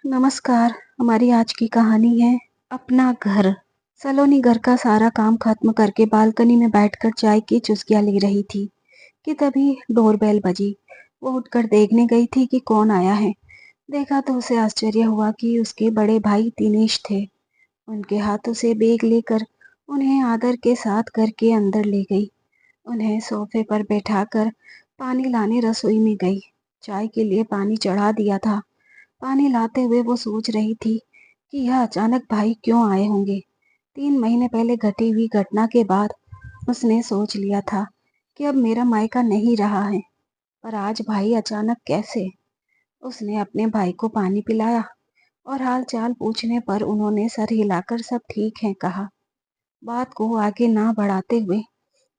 नमस्कार। हमारी आज की कहानी है अपना घर। सलोनी घर का सारा काम खत्म करके बालकनी में बैठकर चाय की चुस्कियां ले रही थी कि तभी डोरबेल बजी। वो उठकर देखने गई थी कि कौन आया है। देखा तो उसे आश्चर्य हुआ कि उसके बड़े भाई दिनेश थे। उनके हाथों से बैग लेकर उन्हें आदर के साथ घर के अंदर ले गई। उन्हें सोफे पर बैठाकर पानी लाने रसोई में गई। चाय के लिए पानी चढ़ा दिया था। पानी लाते हुए वो सोच रही थी कि यह अचानक भाई क्यों आए होंगे। 3 महीने पहले घटी हुई घटना के बाद उसने सोच लिया था कि अब मेरा मायका नहीं रहा है, पर आज भाई अचानक कैसे? उसने अपने भाई को पानी पिलाया और हाल चाल पूछने पर उन्होंने सर हिलाकर सब ठीक है कहा। बात को आगे ना बढ़ाते हुए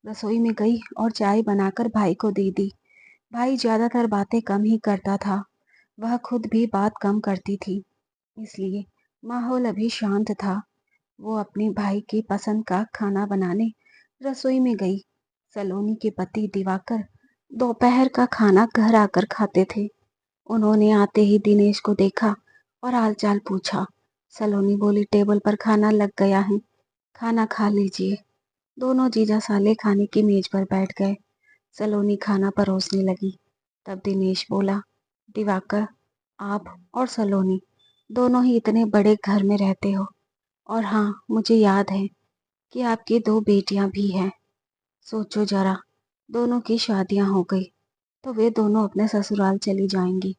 रसोई में गई और चाय बनाकर भाई को दे दी। भाई ज्यादातर बातें कम ही करता था। वह खुद भी बात कम करती थी, इसलिए माहौल अभी शांत था। वो अपने भाई की पसंद का खाना बनाने रसोई में गई। सलोनी के पति दिवाकर दोपहर का खाना घर आकर खाते थे। उन्होंने आते ही दिनेश को देखा और हालचाल पूछा। सलोनी बोली, टेबल पर खाना लग गया है, खाना खा लीजिए। दोनों जीजा साले खाने की मेज पर बैठ गए। सलोनी खाना परोसने लगी। तब दिनेश बोला, दिवाकर, आप और सलोनी दोनों ही इतने बड़े घर में रहते हो, और हाँ, मुझे याद है कि आपकी 2 बेटियां भी हैं। सोचो जरा, दोनों की शादियां हो गई तो वे दोनों अपने ससुराल चली जाएंगी।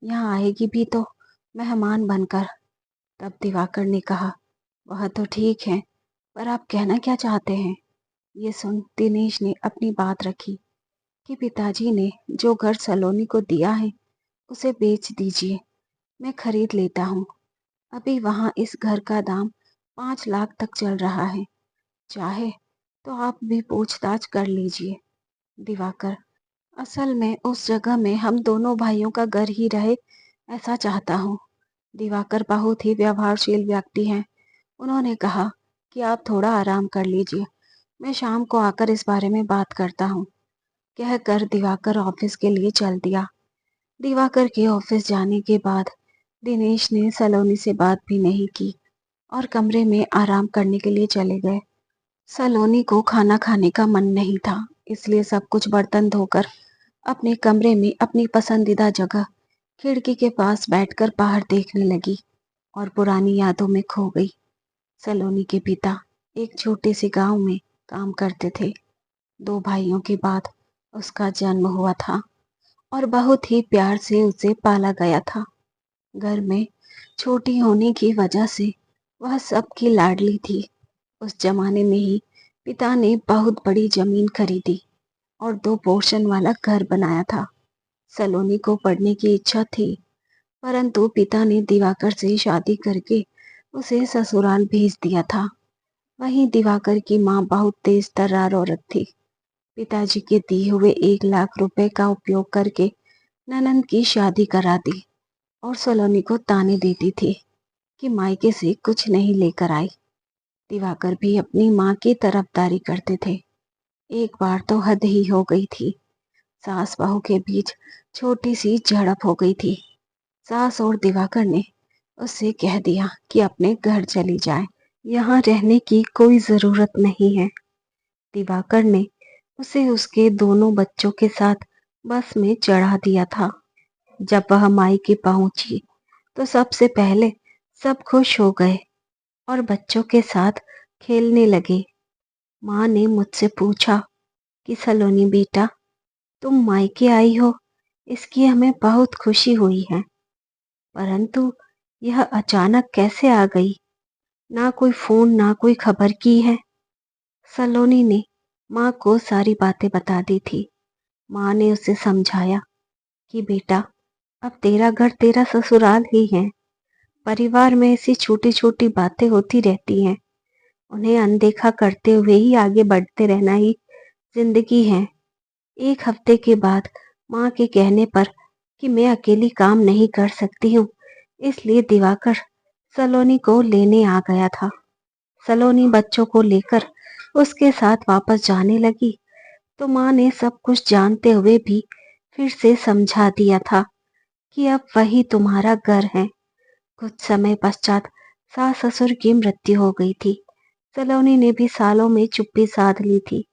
यहाँ आएगी भी तो मेहमान बनकर। तब दिवाकर ने कहा, वह तो ठीक है, पर आप कहना क्या चाहते हैं? ये सुन दिनेश ने अपनी बात रखी कि पिताजी ने जो घर सलोनी को दिया है उसे बेच दीजिए, मैं खरीद लेता हूँ। अभी वहाँ इस घर का दाम 5 लाख तक चल रहा है। चाहे तो आप भी पूछताछ कर लीजिए। दिवाकर, असल में उस जगह में हम दोनों भाइयों का घर ही रहे, ऐसा चाहता हूँ। दिवाकर बहुत ही व्यवहारशील व्यक्ति हैं। उन्होंने कहा कि आप थोड़ा आराम कर लीजिए, मैं शाम को आकर इस बारे में बात करता हूँ। कहकर दिवाकर ऑफिस के लिए चल दिया। दिवाकर के ऑफिस जाने के बाद दिनेश ने सलोनी से बात भी नहीं की और कमरे में आराम करने के लिए चले गए। सलोनी को खाना खाने का मन नहीं था, इसलिए सब कुछ बर्तन धोकर अपने कमरे में अपनी पसंदीदा जगह खिड़की के पास बैठकर बाहर देखने लगी और पुरानी यादों में खो गई। सलोनी के पिता एक छोटे से गांव में काम करते थे। 2 भाइयों के बाद उसका जन्म हुआ था और बहुत ही प्यार से उसे पाला गया था। घर में छोटी होने की वजह से वह सबकी लाडली थी। उस जमाने में ही पिता ने बहुत बड़ी जमीन खरीदी और 2 पोर्शन वाला घर बनाया था। सलोनी को पढ़ने की इच्छा थी, परंतु पिता ने दिवाकर से शादी करके उसे ससुराल भेज दिया था। वहीं दिवाकर की माँ बहुत तेज तर्रार औरत थी। पिताजी के दिए हुए 1 लाख रुपए का उपयोग करके ननंद की शादी करा दी और सलोनी को ताने देती थी कि मायके से कुछ नहीं लेकर आई। दिवाकर भी अपनी माँ की तरफदारी करते थे। एक बार तो हद ही हो गई थी। सास बहू के बीच छोटी सी झड़प हो गई थी। सास और दिवाकर ने उससे कह दिया कि अपने घर चली जाए, यहाँ रहने की कोई जरूरत नहीं है। दिवाकर ने उसे उसके दोनों बच्चों के साथ बस में चढ़ा दिया था। जब वह मायके पहुंची तो सबसे पहले सब खुश हो गए और बच्चों के साथ खेलने लगे। माँ ने मुझसे पूछा कि सलोनी बेटा, तुम मायके आई हो, इसकी हमें बहुत खुशी हुई है, परंतु यह अचानक कैसे आ गई? ना कोई फोन ना कोई खबर की है। सलोनी ने माँ को सारी बातें बता दी थी। माँ ने उसे समझाया कि बेटा, अब तेरा घर तेरा ससुराल ही है। परिवार में ऐसी छोटी छोटी बातें होती रहती हैं, उन्हें अनदेखा करते हुए ही आगे बढ़ते रहना ही जिंदगी है। 1 हफ्ते के बाद माँ के कहने पर कि मैं अकेली काम नहीं कर सकती हूँ, इसलिए दिवाकर सलोनी को लेने आ गया था। सलोनी बच्चों को लेकर उसके साथ वापस जाने लगी तो माँ ने सब कुछ जानते हुए भी फिर से समझा दिया था कि अब वही तुम्हारा घर है, कुछ समय पश्चात सास ससुर की मृत्यु हो गई थी। सलोनी ने भी सालों में चुप्पी साध ली थी,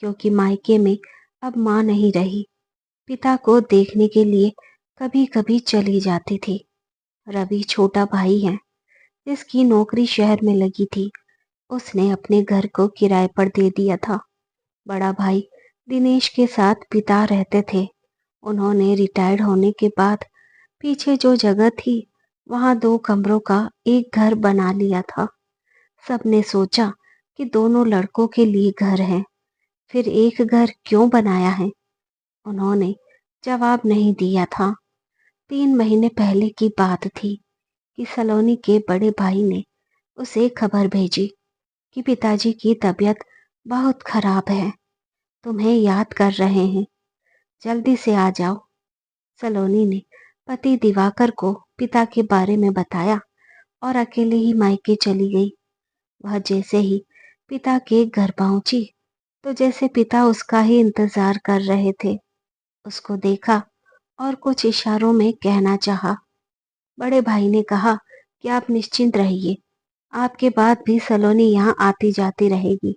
क्योंकि मायके में अब माँ नहीं रही। पिता को देखने के लिए कभी कभी चली जाती थी। रवि छोटा भाई है, जिसकी नौकरी शहर में लगी थी। उसने अपने घर को किराए पर दे दिया था। बड़ा भाई दिनेश के साथ पिता रहते थे। उन्होंने रिटायर्ड होने के बाद पीछे जो जगह थी, वहां 2 कमरों का एक घर बना लिया था। सबने सोचा कि दोनों लड़कों के लिए घर है, फिर एक घर क्यों बनाया है? उन्होंने जवाब नहीं दिया था। 3 महीने पहले की बात थी कि सलोनी के बड़े भाई ने उसे खबर भेजी कि पिताजी की तबीयत बहुत खराब है, तुम्हें याद कर रहे हैं, जल्दी से आ जाओ। सलोनी ने पति दिवाकर को पिता के बारे में बताया और अकेले ही मायके चली गई। वह जैसे ही पिता के घर पहुंची, तो जैसे पिता उसका ही इंतजार कर रहे थे। उसको देखा और कुछ इशारों में कहना चाहा। बड़े भाई ने कहा कि आप निश्चिंत रहिए, आपके बाद भी सलोनी यहाँ आती जाती रहेगी।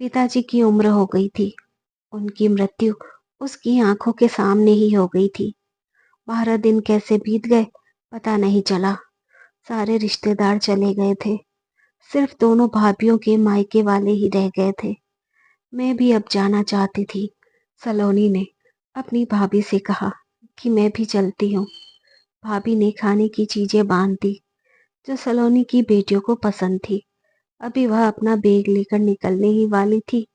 पिताजी की उम्र हो गई थी। उनकी मृत्यु उसकी आंखों के सामने ही हो गई थी। 12 दिन कैसे बीत गए पता नहीं चला। सारे रिश्तेदार चले गए थे। सिर्फ दोनों भाभियों के मायके वाले ही रह गए थे। मैं भी अब जाना चाहती थी। सलोनी ने अपनी भाभी से कहा कि मैं भी चलती हूँ। भाभी ने खाने की चीजें बांध दी, जो सलोनी की बेटियों को पसंद थी। अभी वह अपना बैग लेकर निकलने ही वाली थी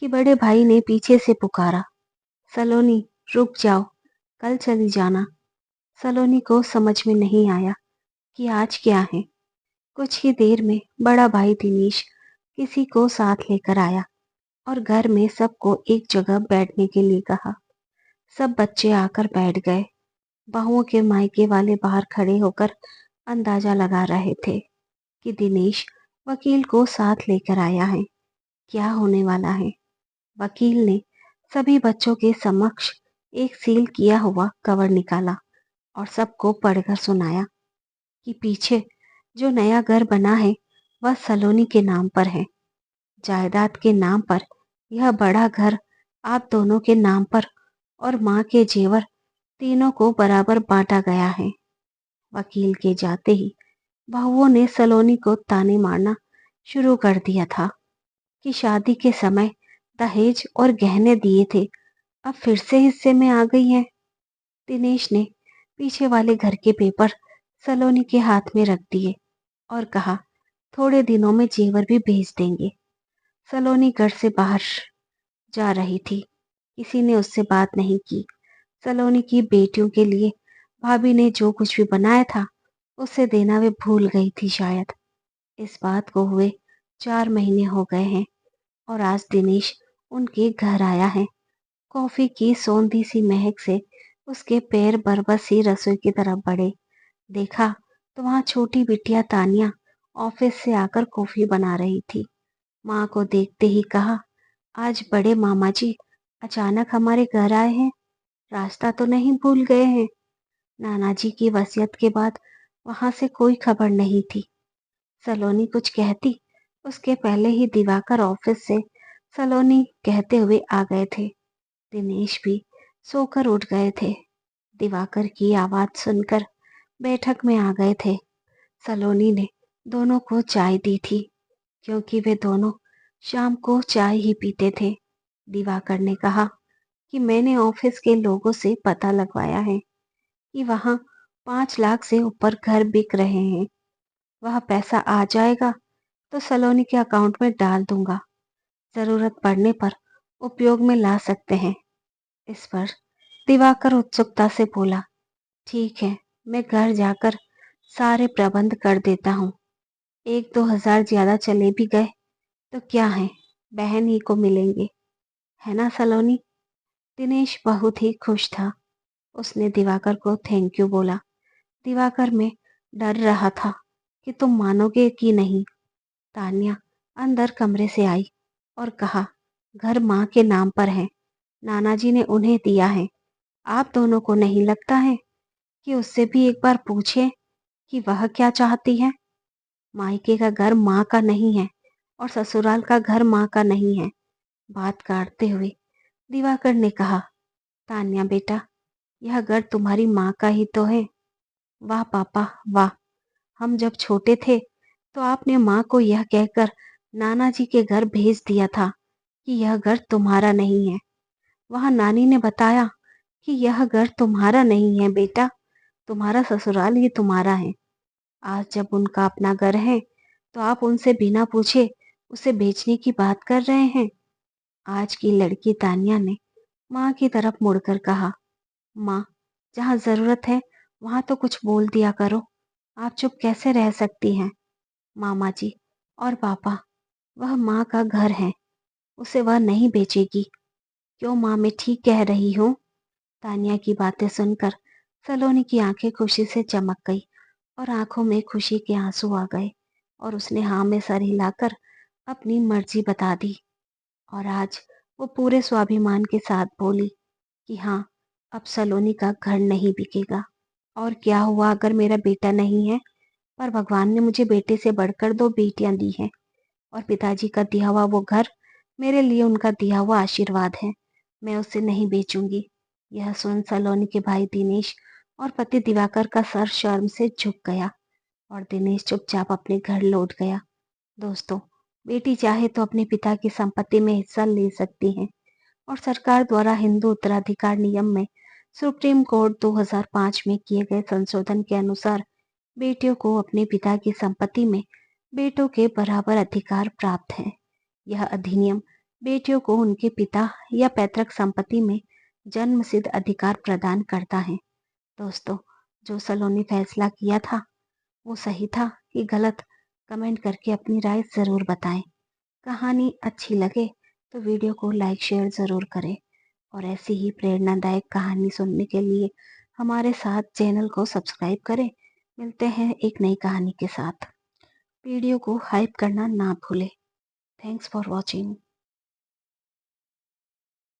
कि बड़े भाई ने पीछे से पुकारा, सलोनी रुक जाओ, कल चली जाना। सलोनी को समझ में नहीं आया कि आज क्या है। कुछ ही देर में बड़ा भाई दिनेश किसी को साथ लेकर आया और घर में सबको एक जगह बैठने के लिए कहा। सब बच्चे आकर बैठ गए। बहुओं के मायके वाले बाहर खड़े होकर अंदाजा लगा रहे थे कि दिनेश वकील को साथ लेकर आया है। क्या होने वाला है? वकील ने सभी बच्चों के समक्ष एक सील किया हुआ कवर निकाला और सबको पढ़कर सुनाया कि पीछे जो नया घर बना है वह सलोनी के नाम पर है। जायदाद के नाम पर यह बड़ा घर आप दोनों के नाम पर और माँ के जेवर तीनों को बराबर बांटा गया है। वकील के जाते ही बहुओं ने सलोनी को ताने मारना शुरू कर दिया था कि शादी के समय दहेज और गहने दिए थे, अब फिर से हिस्से में आ गई हैं। दिनेश ने पीछे वाले घर के पेपर सलोनी के हाथ में रख दिए और कहा, थोड़े दिनों में जेवर भी भेज देंगे। सलोनी घर से बाहर जा रही थी। किसी ने उससे बात नहीं की। सलोनी की बेटियों के लिए भाभी ने जो कुछ भी बनाया था उसे देना वे भूल गई थी शायद। इस बात को हुए 4 महीने हो गए हैं और आज दिनेश उनके घर आया है। कॉफी की सौंधी सी महक से उसके पैर बरबस ही रसोई की तरफ बढ़े। देखा तो वहां छोटी बिटिया तानिया ऑफिस से आकर कॉफी बना रही थी। माँ को देखते ही कहा, आज बड़े मामा जी अचानक हमारे घर आए हैं, रास्ता तो नहीं भूल गए हैं? नाना जी की वसीयत के बाद वहां से कोई खबर नहीं थी। सलोनी कुछ कहती उसके पहले ही दिवाकर ऑफिस से सलोनी कहते हुए आ गए थे। दिनेश भी सोकर उठ गए थे। दिवाकर की आवाज सुनकर बैठक में आ गए थे। सलोनी ने दोनों को चाय दी थी, क्योंकि वे दोनों शाम को चाय ही पीते थे। दिवाकर ने कहा कि मैंने ऑफिस के लोगों से पता लगवाया है कि वहां 5 लाख से ऊपर घर बिक रहे हैं। वह पैसा आ जाएगा तो सलोनी के अकाउंट में डाल दूंगा। जरूरत पड़ने पर उपयोग में ला सकते हैं। इस पर दिवाकर उत्सुकता से बोला, ठीक है, मैं घर जाकर सारे प्रबंध कर देता हूँ। 1-2 हजार ज्यादा चले भी गए तो क्या है, बहन ही को मिलेंगे, है ना सलोनी? दिनेश बहुत ही खुश था। उसने दिवाकर को थैंक यू बोला। दिवाकर में डर रहा था कि तुम मानोगे कि नहीं। तान्या अंदर कमरे से आई और कहा, घर माँ के नाम पर है, नाना जी ने उन्हें दिया है। आप दोनों को नहीं लगता है कि उससे भी एक बार पूछें कि वह क्या चाहती है। मायके का घर माँ का नहीं है और ससुराल का घर माँ का नहीं है। बात काटते हुए दिवाकर ने कहा, तान्या बेटा, यह घर तुम्हारी माँ का ही तो है। वाह पापा वाह, हम जब छोटे थे तो आपने माँ को यह कहकर नाना जी के घर भेज दिया था कि यह घर तुम्हारा नहीं है। वहां नानी ने बताया कि यह घर तुम्हारा नहीं है बेटा, तुम्हारा ससुराल ही तुम्हारा है। आज जब उनका अपना घर है तो आप उनसे बिना पूछे उसे बेचने की बात कर रहे हैं। आज की लड़की तान्या ने माँ की तरफ मुड़कर कहा, माँ, जहाँ जरूरत है वहां तो कुछ बोल दिया करो, आप चुप कैसे रह सकती हैं। मामा जी और पापा, वह माँ का घर है, उसे वह नहीं बेचेगी। क्यों माँ, मैं ठीक कह रही हूँ। तानिया की बातें सुनकर सलोनी की आंखें खुशी से चमक गई और आंखों में खुशी के आंसू आ गए और उसने हाँ में सर हिलाकर अपनी मर्जी बता दी। और आज वो पूरे स्वाभिमान के साथ बोली कि हाँ, अब सलोनी का घर नहीं बिकेगा। और क्या हुआ अगर मेरा बेटा नहीं है, पर भगवान ने मुझे बेटे से बढ़कर 2 बेटियां दी हैं और पिताजी का दिया हुआ वो घर मेरे लिए उनका दिया हुआ आशीर्वाद है। मैं उसे नहीं बेचूंगी। यह सुन सलोनी के भाई दिनेश और पति दिवाकर का सर शर्म से झुक गया और दिनेश चुपचाप अपने घर लौट गया। दोस्तों, बेटी चाहे तो अपने पिता की संपत्ति में हिस्सा ले सकती है और सरकार द्वारा हिंदू उत्तराधिकार नियम में सुप्रीम कोर्ट 2005 में किए गए संशोधन के अनुसार बेटियों को अपने पिता की संपत्ति में बेटों के बराबर अधिकार प्राप्त है। यह अधिनियम बेटियों को उनके पिता या पैतृक संपत्ति में जन्मसिद्ध अधिकार प्रदान करता है। दोस्तों, जो सलोनी फैसला किया था वो सही था कि गलत, कमेंट करके अपनी राय जरूर बताएं। कहानी अच्छी लगे तो वीडियो को लाइक शेयर जरूर करें और ऐसी ही प्रेरणादायक कहानी सुनने के लिए हमारे साथ चैनल को सब्सक्राइब करें। मिलते हैं एक नई कहानी के साथ। वीडियो को हाइप करना ना भूलें। Thanks for watching.